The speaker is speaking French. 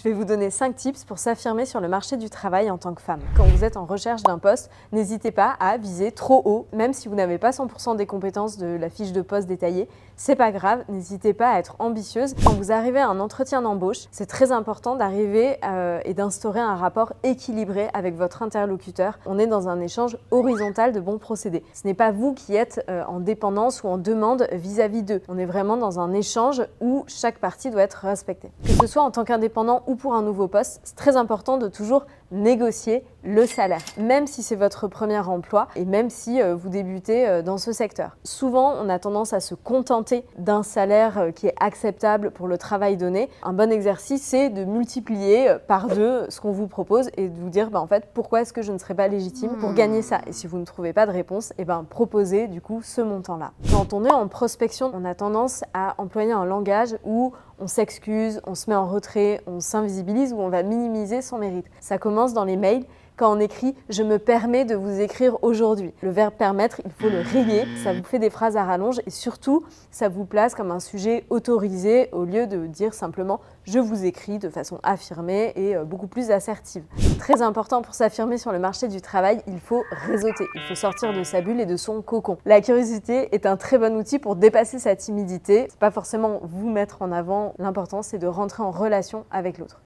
Je vais vous donner 5 tips pour s'affirmer sur le marché du travail en tant que femme. Quand vous êtes en recherche d'un poste, n'hésitez pas à viser trop haut, même si vous n'avez pas 100% des compétences de la fiche de poste détaillée. C'est pas grave, n'hésitez pas à être ambitieuse. Quand vous arrivez à un entretien d'embauche, c'est très important d'arriver et d'instaurer un rapport équilibré avec votre interlocuteur. On est dans un échange horizontal de bons procédés. Ce n'est pas vous qui êtes en dépendance ou en demande vis-à-vis d'eux. On est vraiment dans un échange où chaque partie doit être respectée. Que ce soit en tant qu'indépendant ou pour un nouveau poste, c'est très important de toujours négocier le salaire, même si c'est votre premier emploi et même si vous débutez dans ce secteur. Souvent, on a tendance à se contenter d'un salaire qui est acceptable pour le travail donné. Un bon exercice, c'est de multiplier par 2 ce qu'on vous propose et de vous dire en fait, pourquoi est-ce que je ne serais pas légitime pour gagner ça? Et si vous ne trouvez pas de réponse, proposez du coup ce montant-là. Quand on est en prospection, on a tendance à employer un langage où on s'excuse, on se met en retrait, on s'invisibilise ou on va minimiser son mérite. Ça commence dans les mails. Quand on écrit « je me permets de vous écrire aujourd'hui ». Le verbe « permettre », il faut le rayer, ça vous fait des phrases à rallonge et surtout, ça vous place comme un sujet autorisé au lieu de dire simplement « je vous écris » de façon affirmée et beaucoup plus assertive. Très important pour s'affirmer sur le marché du travail, il faut réseauter, il faut sortir de sa bulle et de son cocon. La curiosité est un très bon outil pour dépasser sa timidité. C'est pas forcément vous mettre en avant, l'important c'est de rentrer en relation avec l'autre.